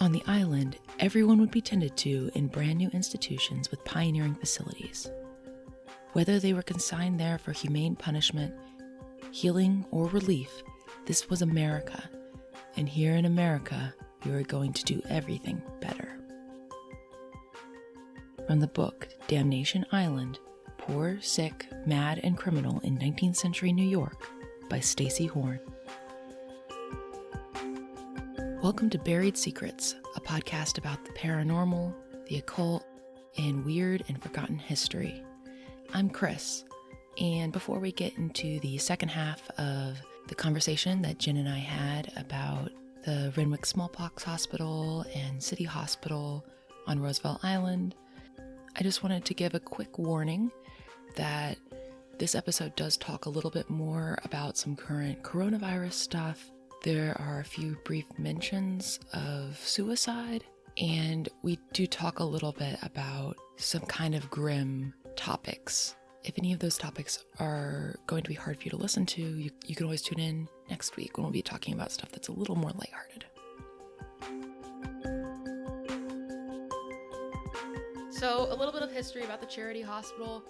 On the island, everyone would be tended to in brand new institutions with pioneering facilities. Whether they were consigned there for humane punishment, healing, or relief, this was America. And here in America, we were going to do everything better. From the book Damnation Island, Poor, Sick, Mad, and Criminal in 19th Century New York by Stacy Horn. Welcome to Buried Secrets, a podcast about the paranormal, the occult, and weird and forgotten history. I'm Chris, and before we get into the second half of the conversation that Jen and I had about the Renwick Smallpox Hospital and City Hospital on Roosevelt Island, I just wanted to give a quick warning that this episode does talk a little bit more about some current coronavirus stuff. There are a few brief mentions of suicide, and we do talk a little bit about some kind of grim topics. If any of those topics are going to be hard for you to listen to, you can always tune in next week when we'll be talking about stuff that's a little more lighthearted. So, a little bit of history about the Charity Hospital.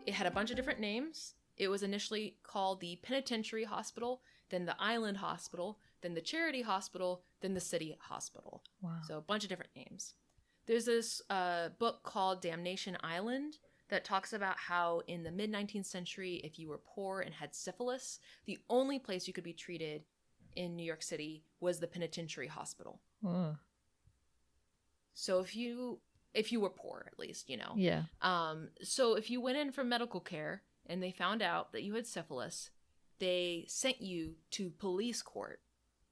It had a bunch of different names. It was initially called the Penitentiary Hospital, then the Island Hospital, then the Charity Hospital, then the City Hospital. Wow. So a bunch of different names. There's this book called Damnation Island that talks about how in the mid-19th century, if you were poor and had syphilis, the only place you could be treated in New York City was the Penitentiary Hospital. So if you were poor, at least, you know. Yeah. So if you went in for medical care and they found out that you had syphilis, they sent you to police court.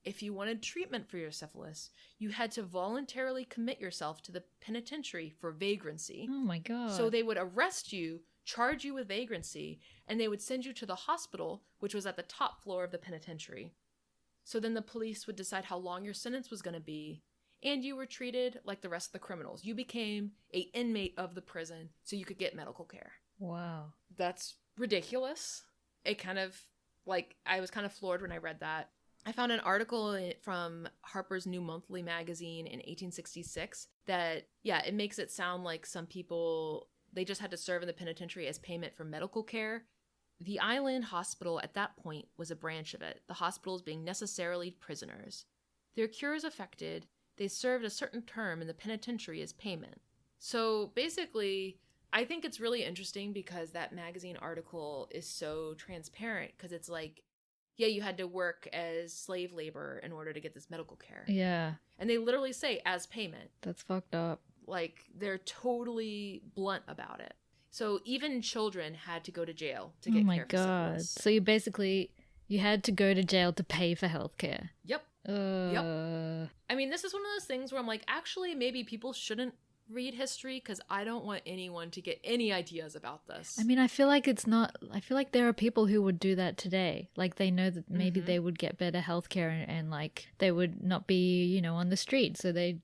If you wanted treatment for your syphilis, you had to voluntarily commit yourself to the penitentiary for vagrancy. Oh my God. So they would arrest you, charge you with vagrancy, and they would send you to the hospital, which was at the top floor of the penitentiary. So then the police would decide how long your sentence was going to be, and you were treated like the rest of the criminals. You became an inmate of the prison so you could get medical care. Wow. That's ridiculous. It kind of, I was kind of floored when I read that. I found an article from Harper's New Monthly magazine in 1866 that, it makes it sound like some people, they just had to serve in the penitentiary as payment for medical care. The Island Hospital at that point was a branch of it, the hospitals being necessarily prisoners. Their cures affected, they served a certain term in the penitentiary as payment. So basically, I think it's really interesting because that magazine article is so transparent because it's like, you had to work as slave labor in order to get this medical care. Yeah. And they literally say as payment. That's fucked up. They're totally blunt about it. So even children had to go to jail to get care for syphilis. Oh my God. So you had to go to jail to pay for healthcare. Yep. Yep. I mean, this is one of those things where I'm like, actually, maybe people shouldn't read history because I don't want anyone to get any ideas about this. I mean, I feel like there are people who would do that today. Like they know that maybe they would get better healthcare and they would not be, on the street. So they,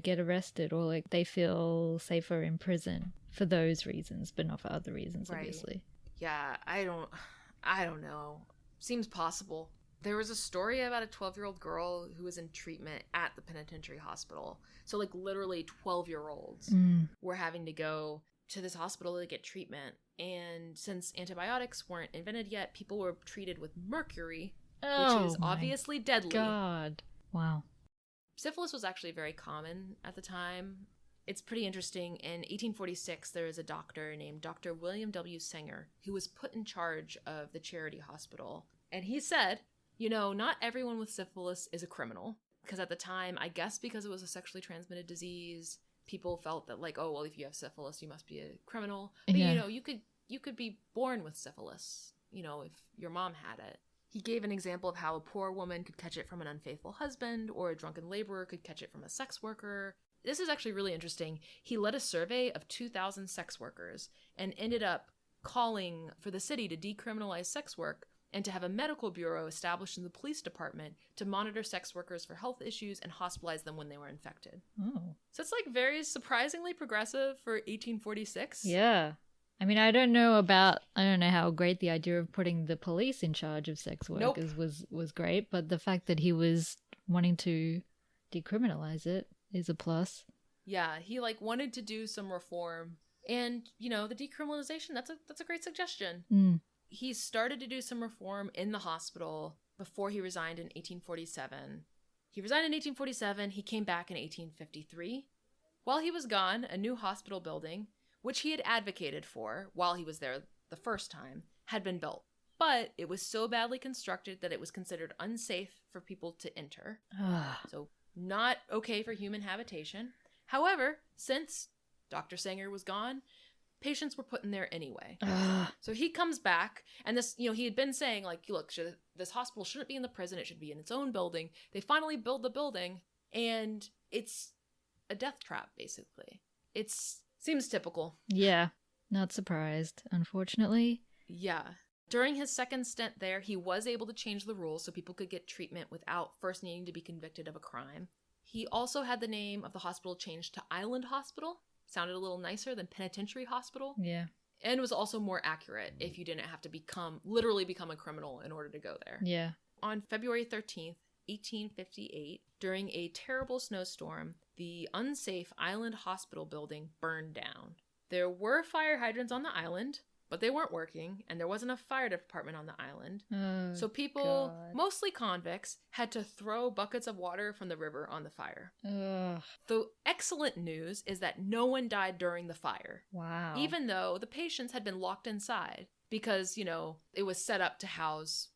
get arrested or they feel safer in prison for those reasons, but not for other reasons, right. Obviously. Yeah, I don't know. Seems possible. There was a story about a 12-year-old girl who was in treatment at the penitentiary hospital. So, literally 12-year-olds were having to go to this hospital to get treatment. And since antibiotics weren't invented yet, people were treated with mercury, which is obviously deadly. God. Wow. Syphilis was actually very common at the time. It's pretty interesting. In 1846, there was a doctor named Dr. William W. Sanger who was put in charge of the Charity Hospital. And he said, not everyone with syphilis is a criminal. Because at the time, I guess because it was a sexually transmitted disease, people felt that if you have syphilis, you must be a criminal. But you could be born with syphilis, if your mom had it. He gave an example of how a poor woman could catch it from an unfaithful husband, or a drunken laborer could catch it from a sex worker. This is actually really interesting. He led a survey of 2,000 sex workers and ended up calling for the city to decriminalize sex work and to have a medical bureau established in the police department to monitor sex workers for health issues and hospitalize them when they were infected. Oh. So it's very surprisingly progressive for 1846. Yeah. I mean, I don't know how great the idea of putting the police in charge of sex workers was great, but the fact that he was wanting to decriminalize it is a plus. Yeah, he like wanted to do some reform. And, you know, the decriminalization, that's a great suggestion. Mm. He started to do some reform in the hospital before he resigned in 1847. He resigned in 1847. He came back in 1853. While he was gone, a new hospital building, which he had advocated for while he was there the first time, had been built. But it was so badly constructed that it was considered unsafe for people to enter. So not okay for human habitation. However, since Dr. Sanger was gone, patients were put in there anyway. So he comes back, and this, you know, he had been saying, like, look, this hospital shouldn't be in the prison, it should be in its own building. They finally build the building, and it's a death trap, basically. Seems typical. Yeah, not surprised, unfortunately. Yeah. During his second stint there, he was able to change the rules so people could get treatment without first needing to be convicted of a crime. He also had the name of the hospital changed to Island Hospital. Sounded a little nicer than Penitentiary Hospital. Yeah. And was also more accurate if you didn't have to literally become a criminal in order to go there. Yeah. On February 13th, 1858, during a terrible snowstorm, the unsafe Island Hospital building burned down. There were fire hydrants on the island, but they weren't working, and there wasn't a fire department on the island. So people, mostly convicts, had to throw buckets of water from the river on the fire. The excellent news is that no one died during the fire. Wow. Even though the patients had been locked inside because, you know, it was set up to house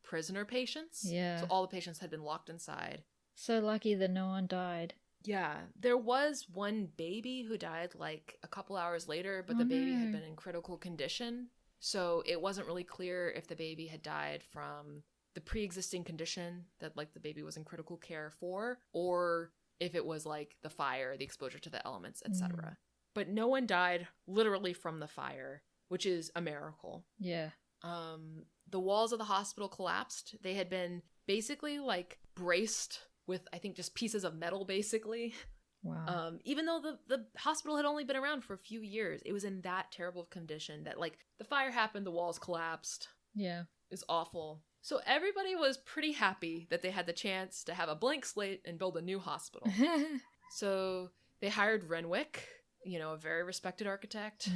prisoner patients. Yeah. So all the patients had been locked inside. So lucky that no one died. Yeah, there was one baby who died like a couple hours later, but the baby had been in critical condition. So it wasn't really clear if the baby had died from the pre-existing condition that like the baby was in critical care for, or if it was like the fire, the exposure to the elements, etc. But no one died literally from the fire, which is a miracle. Yeah. The walls of the hospital collapsed. They had been basically like braced with, I think, just pieces of metal, basically. Wow. Even though the hospital had only been around for a few years, it was in that terrible condition that, like, the fire happened, the walls collapsed. Yeah. It was awful. So everybody was pretty happy that they had the chance to have a blank slate and build a new hospital. So they hired Renwick, you know, a very respected architect,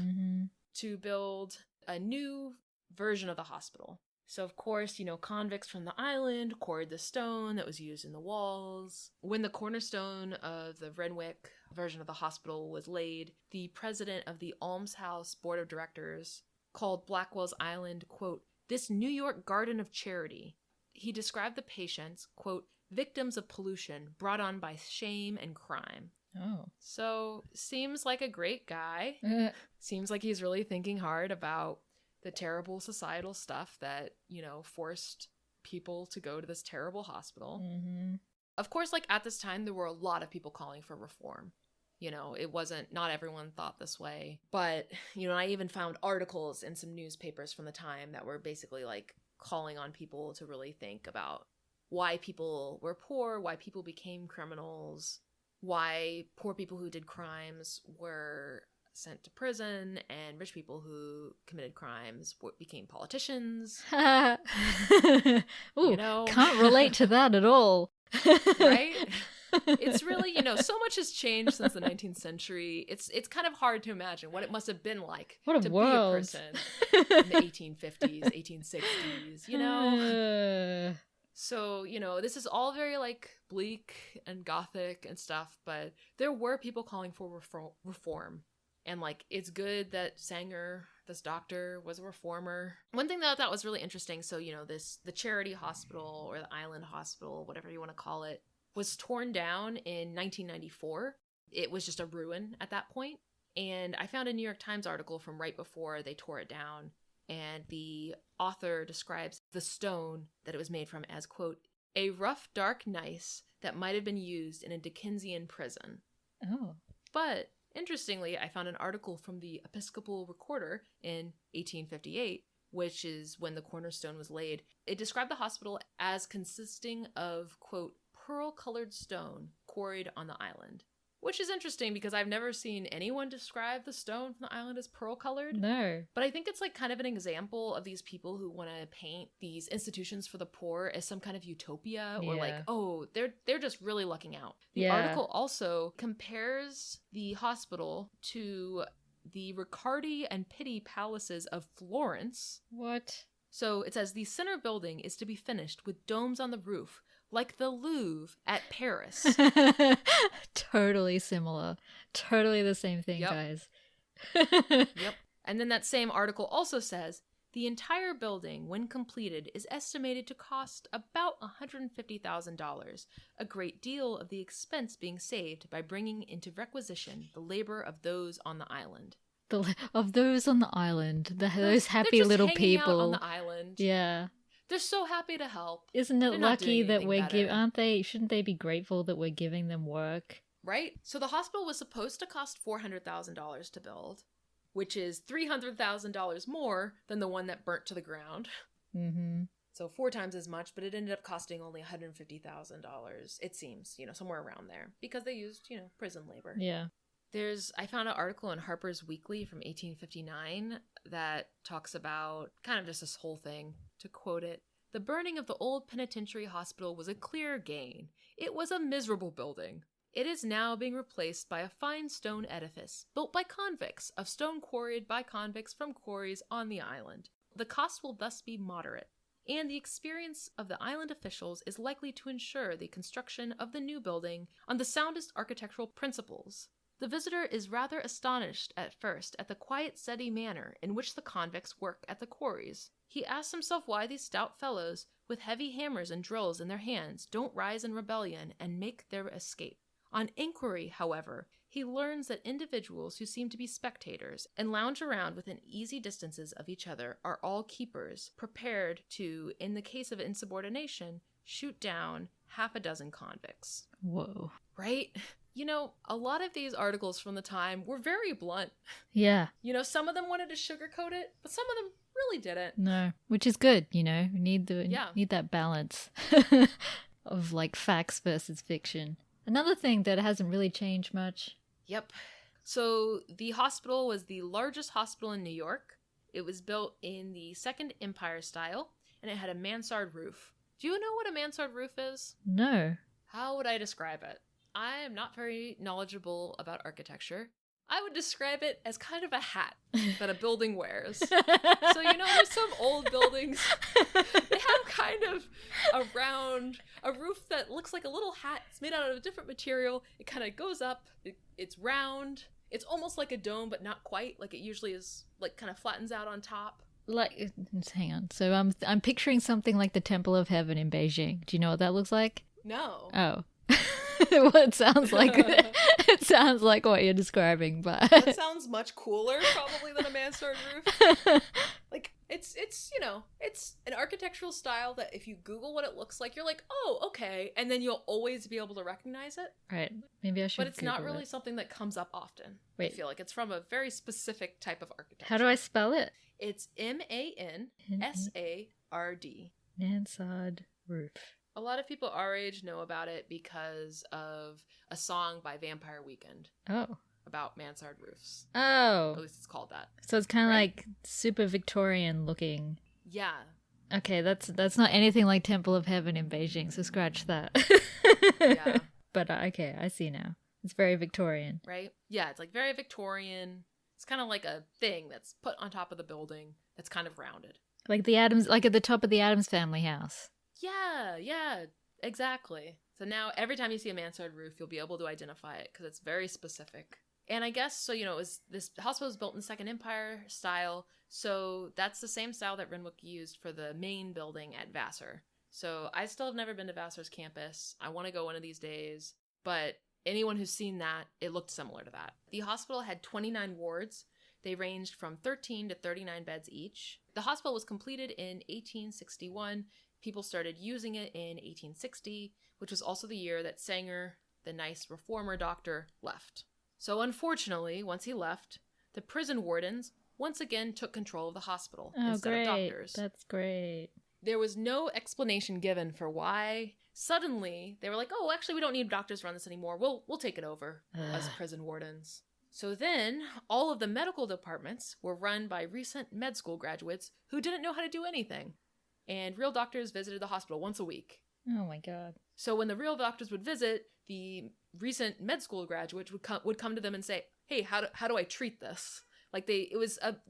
to build a new version of the hospital. So, of course, you know, convicts from the island quarried the stone that was used in the walls. When the cornerstone of the Renwick version of the hospital was laid, the president of the Almshouse Board of Directors called Blackwell's Island, quote, "this New York garden of charity." He described the patients, quote, "victims of pollution brought on by shame and crime." Oh. So, seems like a great guy. Seems like he's really thinking hard about the terrible societal stuff that, you know, forced people to go to this terrible hospital. Of course, like, at this time, there were a lot of people calling for reform. You know, it wasn't, not everyone thought this way. But, you know, I even found articles in some newspapers from the time that were basically, like, calling on people to really think about why people were poor, why people became criminals, why poor people who did crimes were sent to prison, and rich people who committed crimes became politicians. Ooh, you know? Can't relate to that at all. Right? It's really, you know, so much has changed since the 19th century. It's kind of hard to imagine what it must have been like to world. be a person in the 1850s, 1860s, you know? So, you know, this is all very, like, bleak and Gothic and stuff, but there were people calling for reform. And, like, it's good that Sanger, this doctor, was a reformer. One thing that I thought was really interesting, so, you know, the charity hospital or the island hospital, whatever you want to call it, was torn down in 1994. It was just a ruin at that point. And I found a New York Times article from right before they tore it down. And the author describes the stone that it was made from as, quote, "a rough, dark gneiss that might have been used in a Dickensian prison." Oh. But interestingly, I found an article from the Episcopal Recorder in 1858, which is when the cornerstone was laid. It described the hospital as consisting of, quote, "pearl-colored stone quarried on the island." Which is interesting because I've never seen anyone describe the stone from the island as pearl-colored. No. But I think it's like kind of an example of these people who want to paint these institutions for the poor as some kind of utopia or like, oh, they're just really lucking out. The article also compares the hospital to the Riccardi and Pitti palaces of Florence. What? So it says the center building is to be finished with domes on the roof, like the Louvre at Paris. Totally similar. Totally the same thing, guys. Yep. And then that same article also says, the entire building, when completed, is estimated to cost about $150,000, a great deal of the expense being saved by bringing into requisition the labor of those on the island. Of those on the island, those happy little people out on the island. Yeah. They're so happy to help. Isn't it lucky that shouldn't they be grateful that we're giving them work? Right? So the hospital was supposed to cost $400,000 to build, which is $300,000 more than the one that burnt to the ground. Mm-hmm. So 4 times as much, but it ended up costing only $150,000, it seems, somewhere around there, because they used, prison labor. Yeah. I found an article in Harper's Weekly from 1859 that talks about kind of just this whole thing. To quote it, the burning of the old penitentiary hospital was a clear gain. It was a miserable building. It is now being replaced by a fine stone edifice built by convicts of stone quarried by convicts from quarries on the island. The cost will thus be moderate, and the experience of the island officials is likely to ensure the construction of the new building on the soundest architectural principles. The visitor is rather astonished at first at the quiet, steady manner in which the convicts work at the quarries. He asks himself why these stout fellows, with heavy hammers and drills in their hands, don't rise in rebellion and make their escape. On inquiry, however, he learns that individuals who seem to be spectators and lounge around within easy distances of each other are all keepers, prepared to, in the case of insubordination, shoot down half a dozen convicts. Whoa. Right? A lot of these articles from the time were very blunt. Yeah. Some of them wanted to sugarcoat it, but some of them really didn't. No, which is good, we need that balance of like facts versus fiction. Another thing that hasn't really changed much. Yep. So the hospital was the largest hospital in New York. It was built in the Second Empire style, and it had a mansard roof. Do you know what a mansard roof is? No. How would I describe it? I am not very knowledgeable about architecture. I would describe it as kind of a hat that a building wears. So, there's some old buildings, they have kind of a roof that looks like a little hat. It's made out of a different material. It kind of goes up. It's round. It's almost like a dome, but not quite. Like it usually is, like kind of flattens out on top. Like, hang on. So I'm picturing something like the Temple of Heaven in Beijing. Do you know what that looks like? No. Oh. Well, it sounds like what you're describing, but that sounds much cooler probably than a mansard roof. Like it's an architectural style that if you Google what it looks like, you're like, oh, okay, and then you'll always be able to recognize it. Right. Maybe I should. But it's Google not really it. something that comes up often. Wait. I feel like it's from a very specific type of architecture. How do I spell it? It's MANSARD. Mansard roof. A lot of people our age know about it because of a song by Vampire Weekend. Oh. About mansard roofs. Oh. At least it's called that. So it's kind of like super Victorian looking. Yeah. Okay, that's not anything like Temple of Heaven in Beijing, so scratch that. Yeah. But okay, I see now. It's very Victorian. Right? Yeah, it's like very Victorian. It's kind of like a thing that's put on top of the building that's kind of rounded. Like the Addams, like at the top of the Addams Family house. Yeah, exactly. So now every time you see a mansard roof, you'll be able to identify it because it's very specific. And I guess, so, this hospital was built in Second Empire style, so that's the same style that Renwick used for the main building at Vassar. So I still have never been to Vassar's campus. I want to go one of these days, but anyone who's seen that, it looked similar to that. The hospital had 29 wards. They ranged from 13 to 39 beds each. The hospital was completed in 1861. People started using it in 1860, which was also the year that Sanger, the nice reformer doctor, left. So unfortunately, once he left, the prison wardens once again took control of the hospital instead of doctors. That's great. There was no explanation given for why Suddenly, they were like, oh, actually, we don't need doctors to run this anymore. We'll take it over as prison wardens. So then, all of the medical departments were run by recent med school graduates who didn't know how to do anything. And real doctors visited the hospital once a week. Oh my God. So when the real doctors would visit, the recent med school graduates would come to them and say, hey, how do I treat this? Like the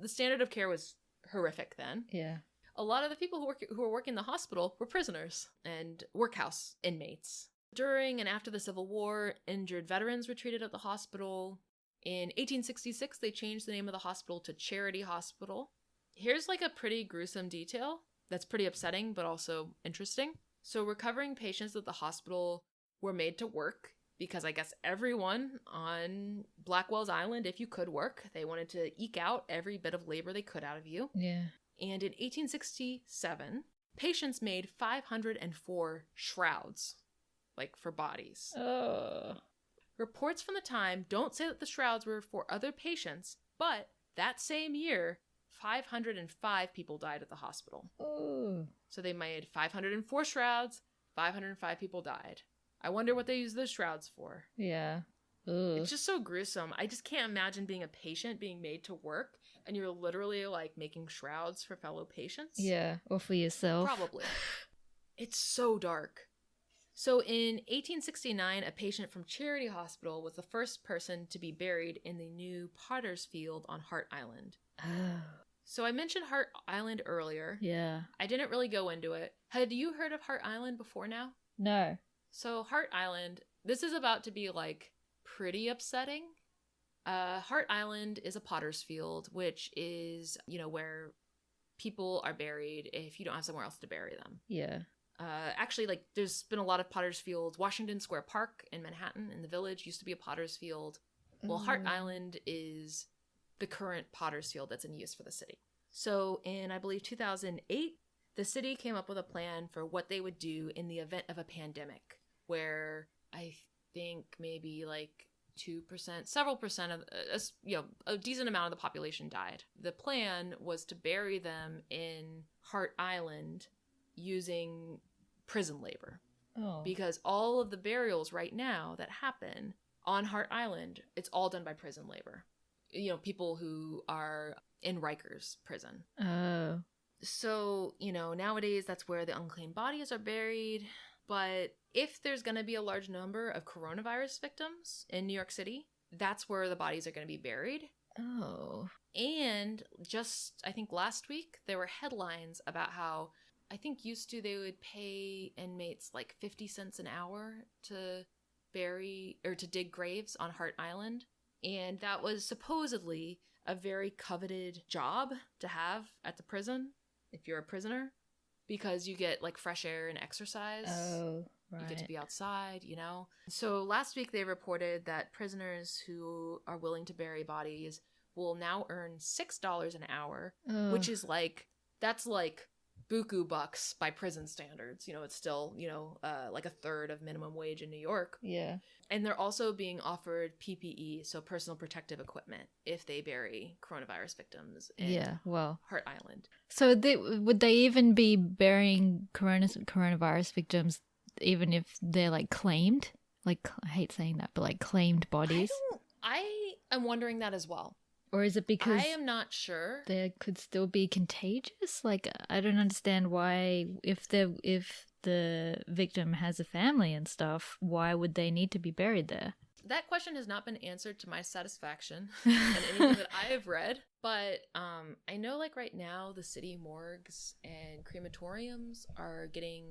standard of care was horrific then. Yeah. A lot of the people who were working in the hospital were prisoners and workhouse inmates. During and after the Civil War, injured veterans were treated at the hospital. In 1866, they changed the name of the hospital to Charity Hospital. Here's like a pretty gruesome detail that's pretty upsetting, but also interesting. So recovering patients at the hospital were made to work because I guess everyone on Blackwell's Island, if you could work, they wanted to eke out every bit of labor they could out of you. Yeah. And in 1867, patients made 504 shrouds, like for bodies. Oh. Reports from the time don't say that the shrouds were for other patients, but that same year, 505 people died at the hospital. Oh. So they made 504 shrouds, 505 people died. I wonder what they use those shrouds for. Yeah. Ugh. It's just so gruesome. I just can't imagine being a patient being made to work and you're literally like making shrouds for fellow patients. Yeah, or for yourself. Probably. It's so dark. So in 1869, a patient from Charity Hospital was the first person to be buried in the new Potter's Field on Hart Island. Oh. So I mentioned Hart Island earlier. Yeah. I didn't really go into it. Had you heard of Hart Island before now? No. So Hart Island, this is about to be like pretty upsetting. Hart Island is a potter's field, which is, where people are buried if you don't have somewhere else to bury them. Yeah. Actually, like, there's been a lot of potter's fields. Washington Square Park in Manhattan, in the Village, used to be a potter's field. Well, Hart Island is the current potter's field that's in use for the city. So in, I believe, 2008, the city came up with a plan for what they would do in the event of a pandemic, where I think maybe like 2%, several percent of, a decent amount of the population died. The plan was to bury them in Hart Island using prison labor. Oh. Because all of the burials right now that happen on Hart Island, it's all done by prison labor. People who are in Rikers prison. Oh. So, nowadays that's where the unclaimed bodies are buried. But if there's going to be a large number of coronavirus victims in New York City, that's where the bodies are going to be buried. Oh. And just, I think last week, there were headlines about how, I think they would pay inmates like 50 cents an hour to bury or to dig graves on Hart Island. And that was supposedly a very coveted job to have at the prison if you're a prisoner, because you get like fresh air and exercise. Oh, right. You get to be outside, So last week they reported that prisoners who are willing to bury bodies will now earn $6 an hour, which is that's like buku bucks by prison standards. It's still, like a third of minimum wage in New York. Yeah. And they're also being offered PPE, so personal protective equipment, if they bury coronavirus victims in Hart Island. So would they even be burying coronavirus victims even if they're like claimed? Like, I hate saying that, but like claimed bodies? I am wondering that as well. Or is it because I am not sure. They could still be contagious? Like, I don't understand why, if the victim has a family and stuff, why would they need to be buried there? That question has not been answered to my satisfaction in anything that I have read. But I know, like, right now, the city morgues and crematoriums are getting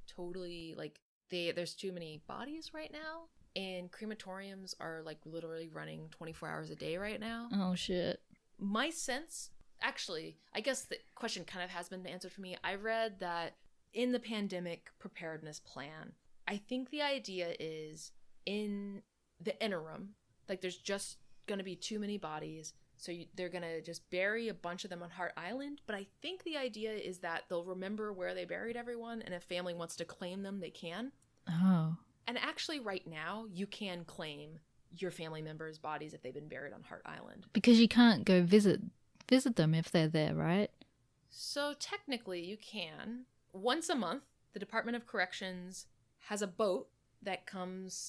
totally, like, there's too many bodies right now. And crematoriums are, like, literally running 24 hours a day right now. Oh, shit. My sense, actually, I guess the question kind of has been answered for me. I read that in the pandemic preparedness plan, I think the idea is in the interim, like, there's just going to be too many bodies, so they're going to just bury a bunch of them on Hart Island. But I think the idea is that they'll remember where they buried everyone, and if family wants to claim them, they can. Oh. And actually, right now, you can claim your family members' bodies if they've been buried on Hart Island. Because you can't go visit them if they're there, right? So technically, you can. Once a month, the Department of Corrections has a boat that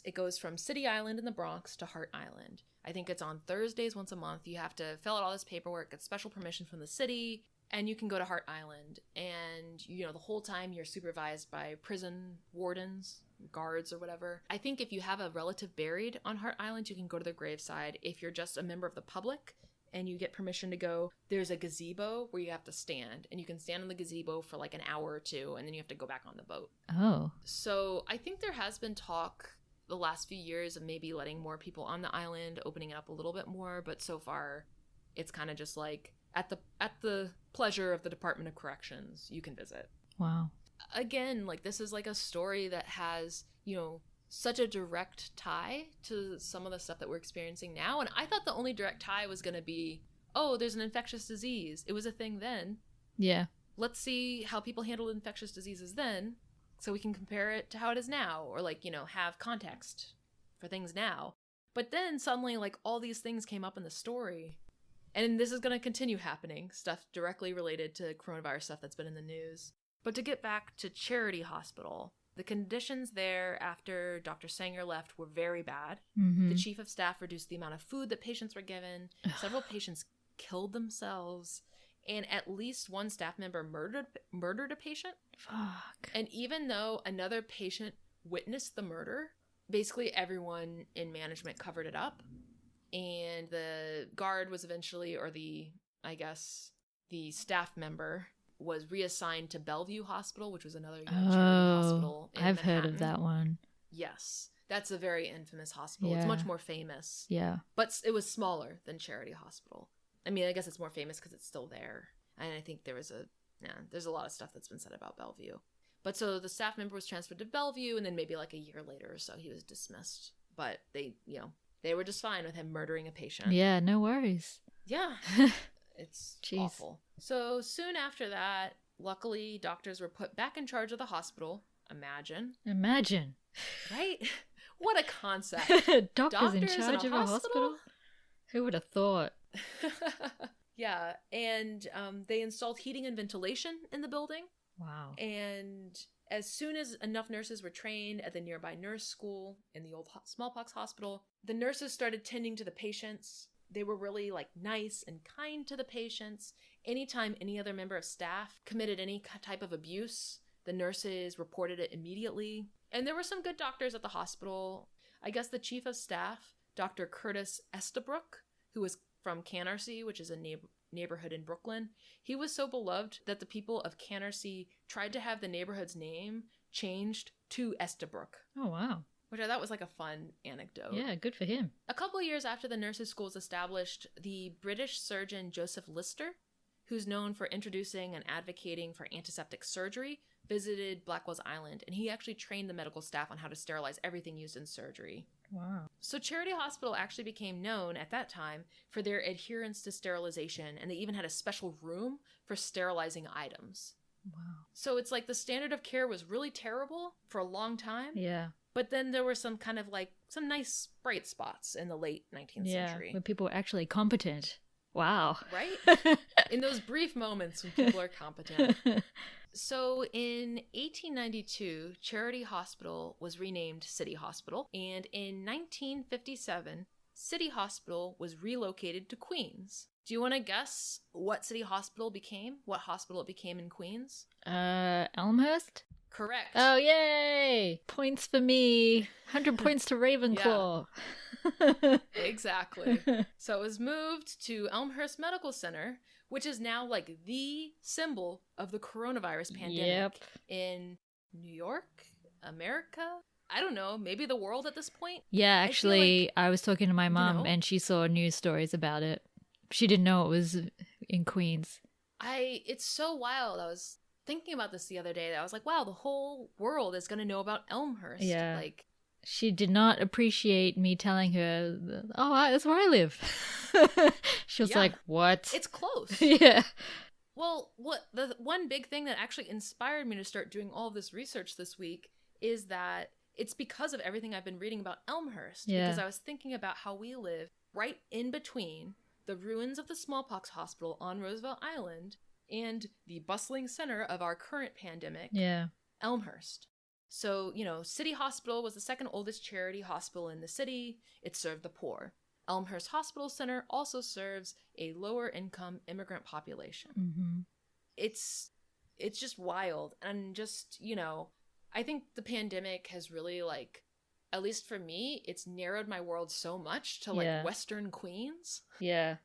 it goes from City Island in the Bronx to Hart Island. I think it's on Thursdays once a month. You have to fill out all this paperwork, get special permission from the city, and you can go to Hart Island. And, the whole time you're supervised by prison wardens, guards or whatever. I think if you have a relative buried on Hart Island, you can go to their graveside. If you're just a member of the public and you get permission to go, there's a gazebo where you have to stand. And you can stand on the gazebo for like an hour or two, and then you have to go back on the boat. Oh. So I think there has been talk the last few years of maybe letting more people on the island, opening it up a little bit more. But so far, it's kind of just like at the pleasure of the Department of Corrections, you can visit. Wow. Again, like this is like a story that has, such a direct tie to some of the stuff that we're experiencing now. And I thought the only direct tie was going to be, oh, there's an infectious disease. It was a thing then. Yeah. Let's see how people handled infectious diseases then so we can compare it to how it is now, or like, have context for things now. But then suddenly like all these things came up in the story. And this is going to continue happening, stuff directly related to coronavirus stuff that's been in the news. But to get back to Charity Hospital, the conditions there after Dr. Sanger left were very bad. Mm-hmm. The chief of staff reduced the amount of food that patients were given. Several patients killed themselves. And at least one staff member murdered a patient. Fuck. And even though another patient witnessed the murder, basically everyone in management covered it up. And the guard was eventually, or the staff member was reassigned to Bellevue Hospital, which was another charity hospital in I've Manhattan. heard of that one. Yes. That's a very infamous hospital. Yeah. It's much more famous. Yeah. But it was smaller than Charity Hospital. I mean, I guess it's more famous because it's still there. And I think there's a lot of stuff that's been said about Bellevue. But so the staff member was transferred to Bellevue, and then maybe like a year later or so, he was dismissed. But they were just fine with him murdering a patient. Yeah, no worries. Yeah. It's Jeez. awful. So soon after that, luckily, doctors were put back in charge of the hospital. Imagine. Right? What a concept. Doctors in charge of a hospital? Who would have thought? Yeah, and they installed heating and ventilation in the building. Wow. And as soon as enough nurses were trained at the nearby nurse school in the old Smallpox Hospital, the nurses started tending to the patients. They were really like nice and kind to the patients. Anytime any other member of staff committed any type of abuse, the nurses reported it immediately. And there were some good doctors at the hospital. I guess the chief of staff, Dr. Curtis Estabrook, who was from Canarsie, which is a neighborhood in Brooklyn, he was so beloved that the people of Canarsie tried to have the neighborhood's name changed to Estabrook. Oh, wow. Which I thought was like a fun anecdote. Yeah, good for him. A couple of years after the nurses' school was established, the British surgeon Joseph Lister, who's known for introducing and advocating for antiseptic surgery, visited Blackwell's Island, and he actually trained the medical staff on how to sterilize everything used in surgery. Wow. So Charity Hospital actually became known at that time for their adherence to sterilization, and they even had a special room for sterilizing items. Wow. So it's like the standard of care was really terrible for a long time. Yeah. But then there were some kind of like some nice bright spots in the late 19th century. When people were actually competent. Wow. Right? In those brief moments when people are competent. So in 1892, Charity Hospital was renamed City Hospital. And in 1957, City Hospital was relocated to Queens. Do you want to guess what City Hospital became? What hospital it became in Queens? Elmhurst? Correct. Oh, yay! Points for me. 100 points to Ravenclaw. Exactly. So it was moved to Elmhurst Medical Center, which is now like the symbol of the coronavirus pandemic in New York, America. I don't know, maybe the world at this point. Yeah, actually, I was talking to my mom and she saw news stories about it. She didn't know it was in Queens. It's so wild. I was thinking about this the other day. I was like, wow, the whole world is going to know about Elmhurst. Yeah. Like, she did not appreciate me telling her, oh, that's where I live. She was like, what? It's close. Yeah. Well, the one big thing that actually inspired me to start doing all of this research this week is that it's because of everything I've been reading about Elmhurst. Yeah. Because I was thinking about how we live right in between the ruins of the Smallpox Hospital on Roosevelt Island and the bustling center of our current pandemic, yeah, Elmhurst. So, City Hospital was the second oldest charity hospital in the city. It served the poor. Elmhurst Hospital Center also serves a lower income immigrant population. Mm-hmm. It's just wild. And just, I think the pandemic has really, like, at least for me, it's narrowed my world so much to, like, Western Queens. Yeah.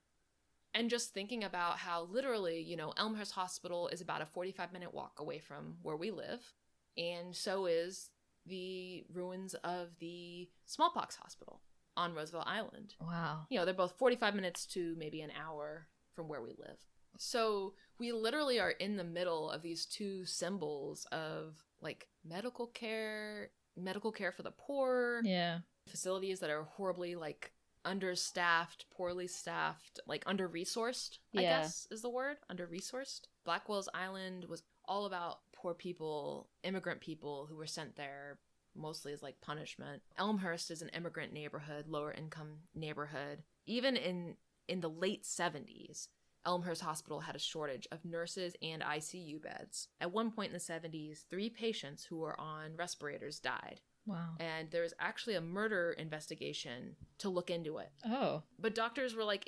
And just thinking about how literally, Elmhurst Hospital is about a 45-minute walk away from where we live. And so is the ruins of the Smallpox Hospital on Roosevelt Island. Wow. They're both 45 minutes to maybe an hour from where we live. So we literally are in the middle of these two symbols of, like, medical care for the poor. Yeah. Facilities that are horribly, like, understaffed, poorly staffed, like, under-resourced, I guess is the word. Under-resourced. Blackwell's Island was all about poor people, immigrant people who were sent there mostly as, like, punishment. Elmhurst is an immigrant neighborhood, lower income neighborhood. Even in the late 70s, Elmhurst Hospital had a shortage of nurses and ICU beds. At one point in the 70s, 3 patients who were on respirators died. Wow. And there was actually a murder investigation to look into it. Oh. But doctors were like,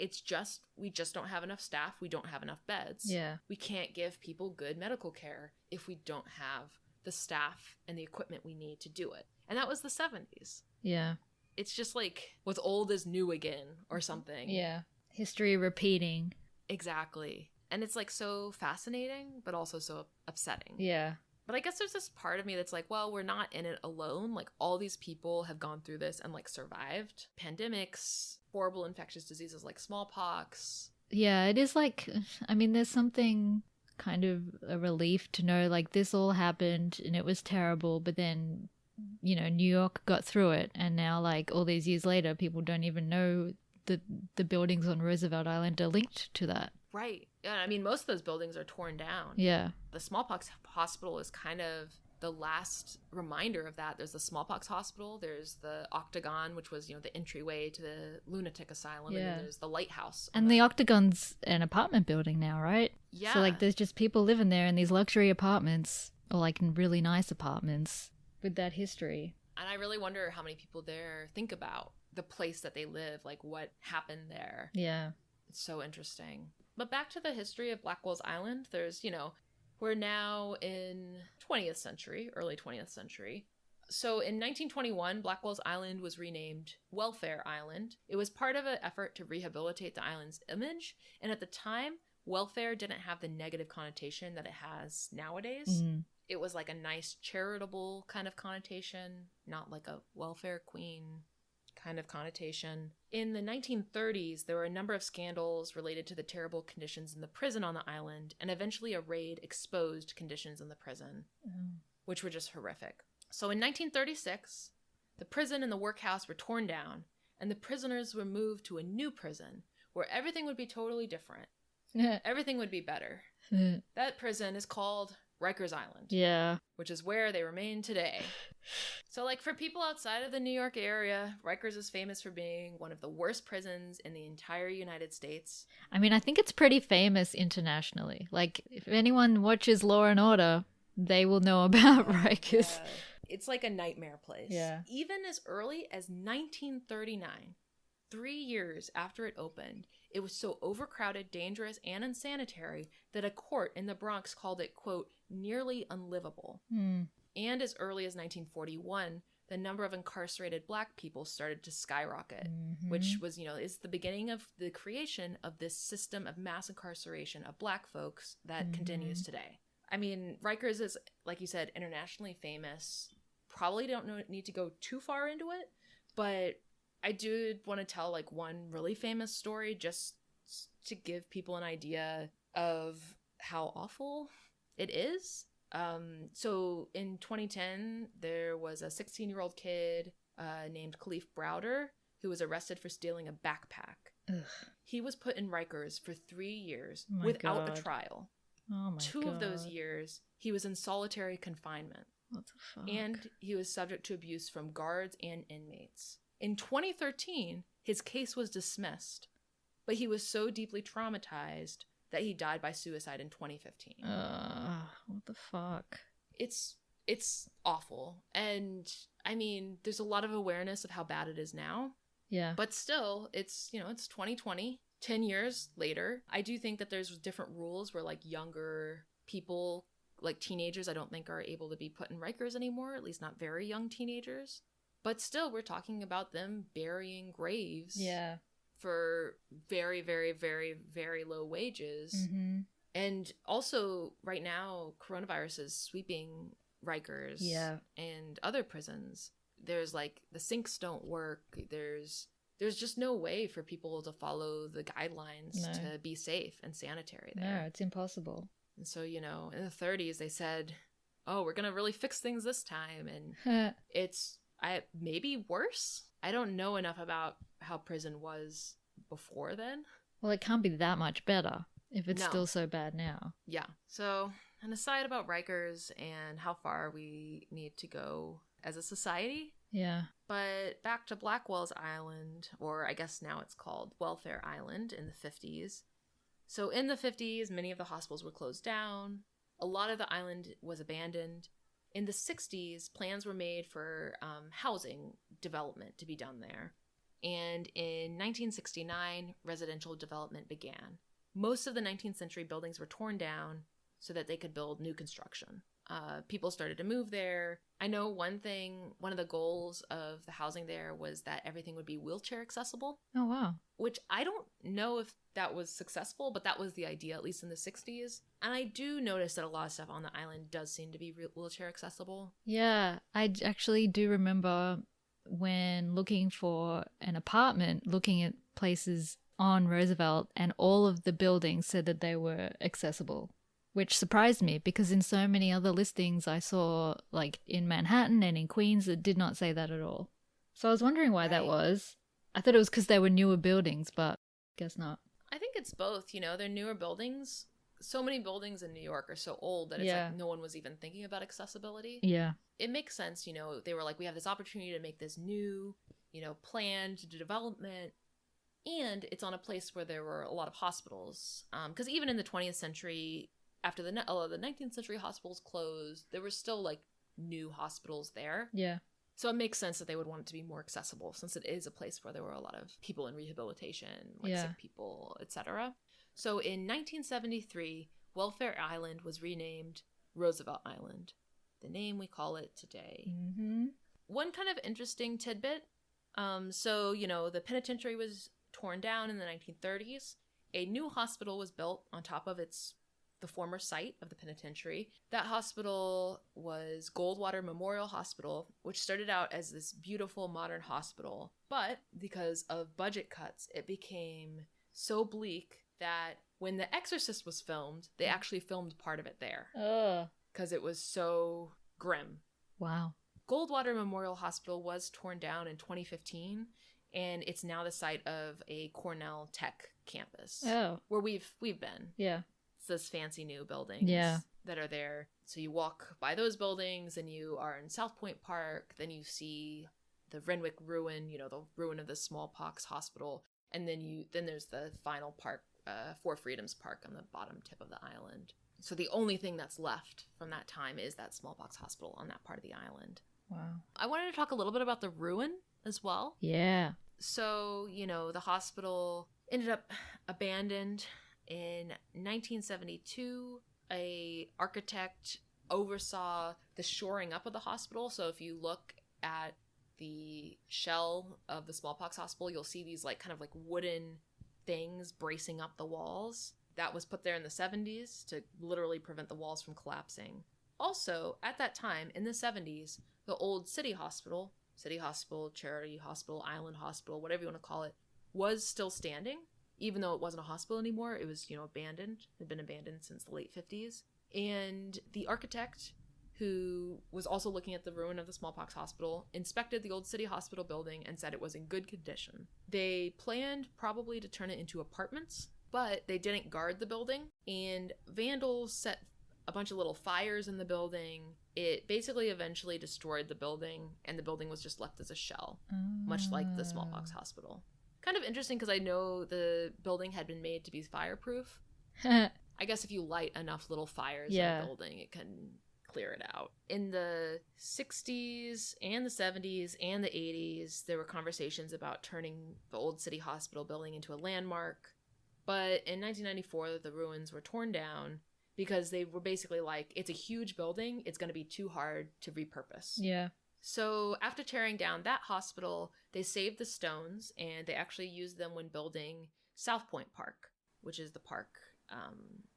we just don't have enough staff. We don't have enough beds. Yeah. We can't give people good medical care if we don't have the staff and the equipment we need to do it. And that was the 70s. Yeah. It's just like, what's old is new again or something. Yeah. History repeating. Exactly. And it's, like, so fascinating, but also so upsetting. Yeah. But I guess there's this part of me that's like, well, we're not in it alone. Like, all these people have gone through this and, like, survived. Pandemics, horrible infectious diseases like smallpox. Yeah, it is like, I mean, there's something kind of a relief to know, like, this all happened and it was terrible, but then, New York got through it. And now, like, all these years later, people don't even know the buildings on Roosevelt Island are linked to that. Right. Yeah, I mean, most of those buildings are torn down. Yeah. The Smallpox Hospital is kind of the last reminder of that. There's the Smallpox Hospital. There's the Octagon, which was, the entryway to the lunatic asylum. Yeah. And then there's the lighthouse. And the Octagon's an apartment building now, right? Yeah. So, like, there's just people living there in these luxury apartments, or, like, in really nice apartments with that history. And I really wonder how many people there think about the place that they live, like, what happened there. Yeah. It's so interesting. But back to the history of Blackwell's Island, there's, we're now in 20th century, early 20th century. So in 1921, Blackwell's Island was renamed Welfare Island. It was part of an effort to rehabilitate the island's image. And at the time, welfare didn't have the negative connotation that it has nowadays. Mm-hmm. It was like a nice charitable kind of connotation, not like a welfare queen kind of connotation. In the 1930s, there were a number of scandals related to the terrible conditions in the prison on the island, and eventually a raid exposed conditions in the prison, which were just horrific. So in 1936, the prison and the workhouse were torn down, and the prisoners were moved to a new prison where everything would be totally different. Everything would be better. That prison is called Rikers Island. Yeah. Which is where they remain today. So, like, for people outside of the New York area, Rikers is famous for being one of the worst prisons in the entire United States. I mean, I think it's pretty famous internationally. Like, if anyone watches Law and Order, they will know about Rikers. Yeah. It's like a nightmare place. Yeah. Even as early as 1939, 3 years after it opened, it was so overcrowded, dangerous, and unsanitary that a court in the Bronx called it, quote, nearly unlivable. And as early as 1941, the number of incarcerated Black people started to skyrocket, which was, is the beginning of the creation of this system of mass incarceration of Black folks that continues today. I mean, Rikers is, like you said, internationally famous. Probably don't need to go too far into it, but I do want to tell, like, one really famous story just to give people an idea of how awful it is. So in 2010, there was a 16-year-old kid named Khalif Browder who was arrested for stealing a backpack. Ugh. He was put in Rikers for 3 years without a trial. Oh my 2 of those years, he was in solitary confinement. What the fuck? And he was subject to abuse from guards and inmates. In 2013, his case was dismissed, but he was so deeply traumatized that he died by suicide in 2015. What the fuck? It's it's awful. And I mean, there's a lot of awareness of how bad it is now. Yeah. But still, it's 2020, 10 years later. I do think that there's different rules where like younger people, like teenagers, I don't think are able to be put in Rikers anymore, at least not very young teenagers. But still, we're talking about them burying graves for very, very, very, very low wages. Mm-hmm. And also, right now, coronavirus is sweeping Rikers and other prisons. There's like, the sinks don't work. There's just no way for people to follow the guidelines to be safe and sanitary there. No, it's impossible. And so, in the 30s, they said, oh, we're going to really fix things this time. And it's maybe worse. I don't know enough about how prison was before then. Well, it can't be that much better if it's still so bad now. Yeah. So, an aside about Rikers and how far we need to go as a society. Yeah. But back to Blackwell's Island, or I guess now it's called Welfare Island in the 50s. So in the 50s, many of the hospitals were closed down. A lot of the island was abandoned. In the 60s, plans were made for housing development to be done there. And in 1969, residential development began. Most of the 19th century buildings were torn down so that they could build new construction. People started to move there. I know one of the goals of the housing there was that everything would be wheelchair accessible. Oh, wow. Which I don't know if that was successful, but that was the idea, at least in the 60s. And I do notice that a lot of stuff on the island does seem to be wheelchair accessible. Yeah, I actually do remember when looking for an apartment, looking at places on Roosevelt, and all of the buildings said that they were accessible. Which surprised me because in so many other listings I saw, like in Manhattan and in Queens, it did not say that at all. So I was wondering why that was. I thought it was because they were newer buildings, but guess not. I think it's both. They're newer buildings. So many buildings in New York are so old that it's like no one was even thinking about accessibility. Yeah. It makes sense, they were like, we have this opportunity to make this new, planned development. And it's on a place where there were a lot of hospitals. Because even in the 20th century, after the 19th century hospitals closed, there were still like new hospitals there. Yeah. So it makes sense that they would want it to be more accessible since it is a place where there were a lot of people in rehabilitation, like sick people, etc. So in 1973, Welfare Island was renamed Roosevelt Island, the name we call it today. Mm-hmm. One kind of interesting tidbit. So, the penitentiary was torn down in the 1930s. A new hospital was built on top of the former site of the penitentiary. That hospital was Goldwater Memorial Hospital, which started out as this beautiful modern hospital. But because of budget cuts, it became so bleak that when The Exorcist was filmed, they actually filmed part of it there. Because it was so grim. Wow. Goldwater Memorial Hospital was torn down in 2015, and it's now the site of a Cornell Tech campus. Oh. Where we've been. Yeah. Those fancy new buildings that are there. So you walk by those buildings and you are in South Point Park. Then you see the Renwick Ruin, the ruin of the Smallpox Hospital. And then there's the final park, Four Freedoms Park on the bottom tip of the island. So the only thing that's left from that time is that Smallpox Hospital on that part of the island. Wow. I wanted to talk a little bit about the ruin as well. Yeah. So, the hospital ended up abandoned. In 1972, a architect oversaw the shoring up of the hospital. So if you look at the shell of the Smallpox Hospital, you'll see these kind of wooden things bracing up the walls. That was put there in the 70s to literally prevent the walls from collapsing. Also, at that time, in the 70s, the old City Hospital, Charity Hospital, Island Hospital, whatever you want to call it, was still standing. Even though it wasn't a hospital anymore, it was, abandoned. It had been abandoned since the late 50s. And the architect, who was also looking at the ruin of the Smallpox Hospital, inspected the old City Hospital building and said it was in good condition. They planned probably to turn it into apartments, but they didn't guard the building, and vandals set a bunch of little fires in the building. It basically eventually destroyed the building, and the building was just left as a shell, much like the Smallpox Hospital. Kind of interesting because I know the building had been made to be fireproof. I guess if you light enough little fires in a building, it can clear it out. In the 60s and the 70s and the 80s, there were conversations about turning the old city hospital building into a landmark. But in 1994, the ruins were torn down because they were basically like, it's a huge building. It's going to be too hard to repurpose. Yeah. So after tearing down that hospital, they saved the stones and they actually used them when building South Point Park, which is the park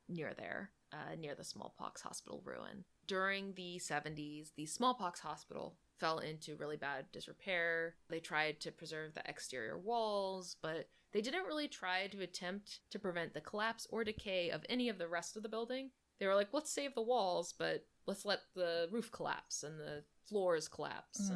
near there, near the Smallpox Hospital ruin. During the 70s, the Smallpox Hospital fell into really bad disrepair. They tried to preserve the exterior walls, but they didn't really try to attempt to prevent the collapse or decay of any of the rest of the building. They were like, let's save the walls, but let's let the roof collapse and the floors collapse.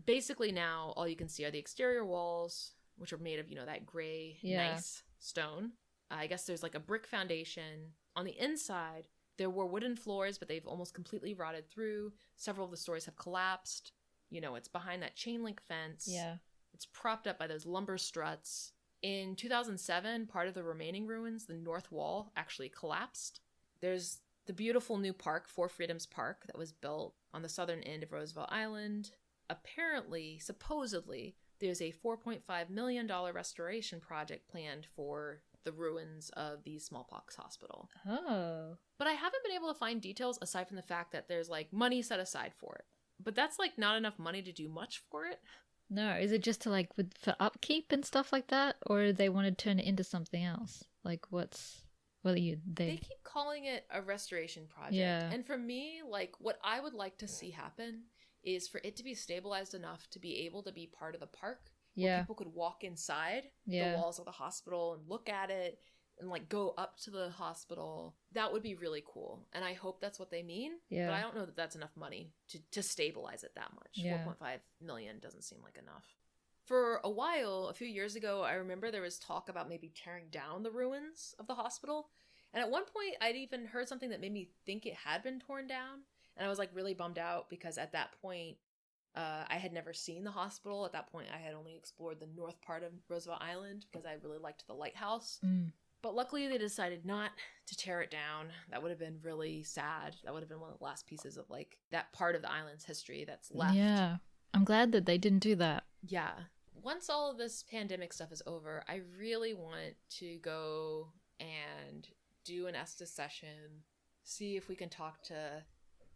Basically now, all you can see are the exterior walls, which are made of, that gray, nice stone. I guess there's like a brick foundation. On the inside, there were wooden floors, but they've almost completely rotted through. Several of the stories have collapsed. It's behind that chain link fence. Yeah. It's propped up by those lumber struts. In 2007, part of the remaining ruins, the north wall, actually collapsed. There's the beautiful new park, Four Freedoms Park, that was built on the southern end of Roosevelt Island. Apparently, supposedly, there's a $4.5 million restoration project planned for the ruins of the Smallpox Hospital. Oh. But I haven't been able to find details aside from the fact that there's money set aside for it. But that's not enough money to do much for it. No, is it just to for upkeep and stuff like that, or they want to turn it into something else? They keep calling it a restoration project. Yeah. And for me, what I would like to see happen is for it to be stabilized enough to be able to be part of the park. Where people could walk inside the walls of the hospital and look at it and go up to the hospital. That would be really cool. And I hope that's what they mean. Yeah. But I don't know that that's enough money to stabilize it that much. Yeah. 4.5 million doesn't seem like enough. For a while, a few years ago, I remember there was talk about maybe tearing down the ruins of the hospital. And at one point, I'd even heard something that made me think it had been torn down. And I was really bummed out because at that point, I had never seen the hospital. At that point, I had only explored the north part of Roosevelt Island because I really liked the lighthouse. But luckily, they decided not to tear it down. That would have been really sad. That would have been one of the last pieces of that part of the island's history that's left. Yeah. I'm glad that they didn't do that. Yeah. Once all of this pandemic stuff is over, I really want to go and do an Estes session, see if we can talk to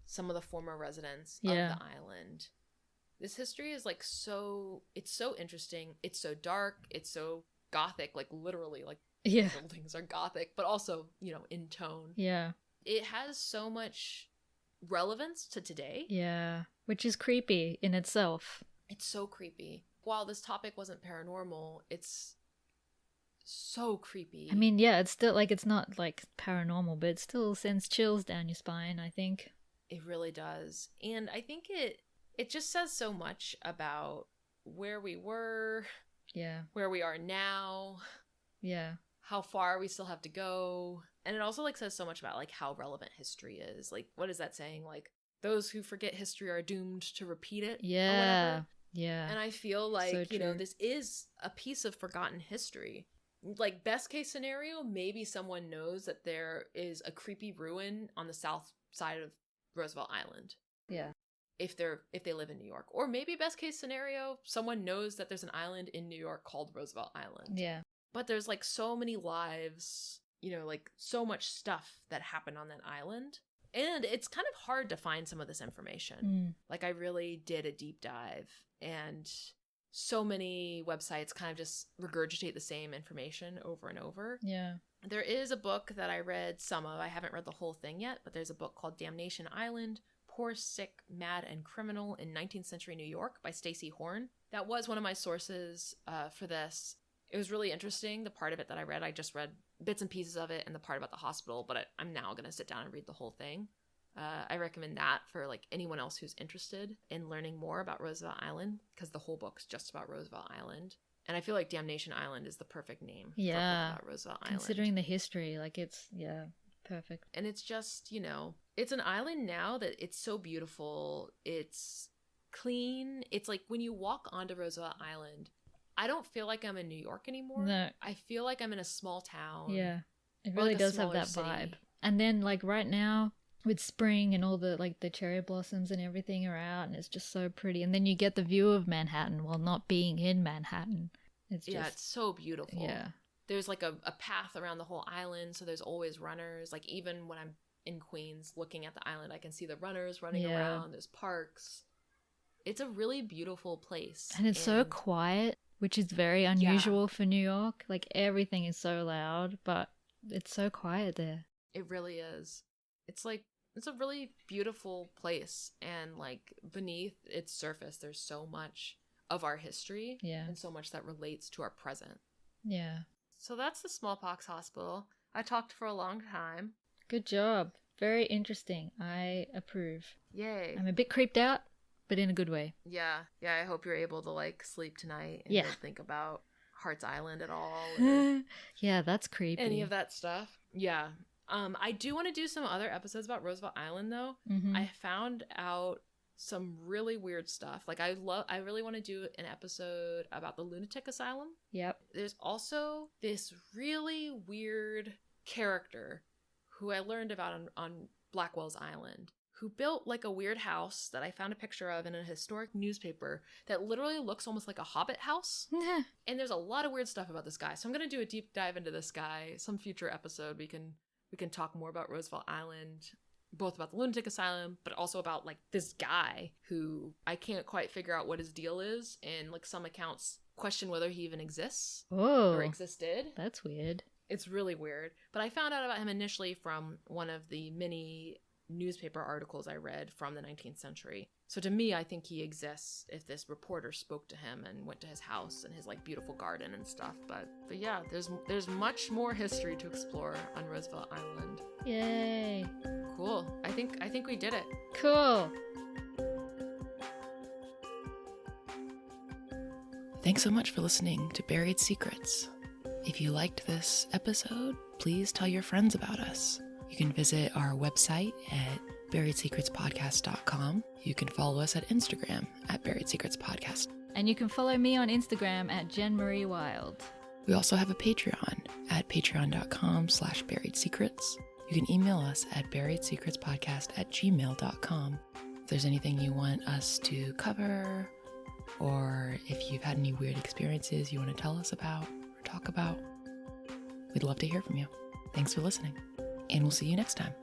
some of the former residents of the island. This history is it's so interesting. It's so dark. It's so Gothic, literally, buildings are Gothic, but also, in tone. Yeah. It has so much relevance to today. Yeah. Which is creepy in itself. It's so creepy. While this topic wasn't paranormal, it's so creepy. I mean, yeah, it's still it's not paranormal, but it still sends chills down your spine, I think. It really does. And I think it just says so much about where we were, where we are now, how far we still have to go. And it also says so much about how relevant history is. What is that saying? Those who forget history are doomed to repeat it. Yeah. Or whatever. Yeah. And I feel So this is a piece of forgotten history. Best case scenario, maybe someone knows that there is a creepy ruin on the south side of Roosevelt Island. Yeah. If they live in New York. Or maybe best case scenario, someone knows that there's an island in New York called Roosevelt Island. Yeah. But there's so many lives, so much stuff that happened on that island. And it's kind of hard to find some of this information. I really did a deep dive, and so many websites kind of just regurgitate the same information over and over. Yeah. There is a book that I read some of. I haven't read the whole thing yet, but there's a book called Damnation Island: Poor, Sick, Mad, and Criminal in 19th Century New York by Stacey Horn. That was one of my sources for this. It was really interesting. The part of it that I read, I just read bits and pieces of it, and the part about the hospital, but I'm now going to sit down and read the whole thing. I recommend that for anyone else who's interested in learning more about Roosevelt Island, because the whole book's just about Roosevelt Island. And I feel like Damnation Island is the perfect name for a book about Roosevelt Island. Considering the history, it's, perfect. And it's just, it's an island now that it's so beautiful. It's clean. It's when you walk onto Roosevelt Island, I don't feel like I'm in New York anymore. No. I feel like I'm in a small town. Yeah. It really does have that city. vibe. And then right now, with spring and all the like the cherry blossoms and everything are out, and it's just so pretty. And then you get the view of Manhattan while not being in Manhattan. It's just, it's so beautiful. Yeah. There's like a path around the whole island, so there's always runners. Like even when I'm in Queens looking at the island, I can see the runners running around. There's parks. It's a really beautiful place. And it's so quiet, which is very unusual for New York. Like everything is so loud, but it's so quiet there. It really is. It's a really beautiful place, and like beneath its surface there's so much of our history and so much that relates to our present. Yeah. So that's the Smallpox Hospital. I talked for a long time. Good job. Very interesting. I approve. Yay. I'm a bit creeped out, but in a good way. Yeah. I hope you're able to like sleep tonight and don't think about Hart's Island at all. Yeah, that's creepy. Any of that stuff. Yeah. I do want to do some other episodes about Roosevelt Island though. Mm-hmm. I found out some really weird stuff. Like I really want to do an episode about the lunatic asylum. Yep. There's also this really weird character who I learned about on Blackwell's Island, who built like a weird house that I found a picture of in a historic newspaper that literally looks almost like a hobbit house. And there's a lot of weird stuff about this guy. So I'm going to do a deep dive into this guy. Some future episode we can talk more about Roosevelt Island, both about the lunatic asylum, but also about like this guy who I can't quite figure out what his deal is. And like some accounts question whether he even exists or existed. That's weird. It's really weird. But I found out about him initially from one of the many newspaper articles I read from the 19th century. So to me, I think he exists if this reporter spoke to him and went to his house and his like beautiful garden and stuff. But yeah, there's much more history to explore on Roosevelt Island. Yay. Cool. I think we did it. Cool. Thanks so much for listening to Buried Secrets. If you liked this episode, please tell your friends about us. You can visit our website at BuriedSecretsPodcast.com. You can follow us at Instagram at Buried Secrets Podcast. And you can follow me on Instagram at Jen Marie Wild. We also have a Patreon at patreon.com/buried secrets. You can email us at BuriedSecretsPodcast@gmail.com. If there's anything you want us to cover, or if you've had any weird experiences you want to tell us about or talk about, we'd love to hear from you. Thanks for listening, and we'll see you next time.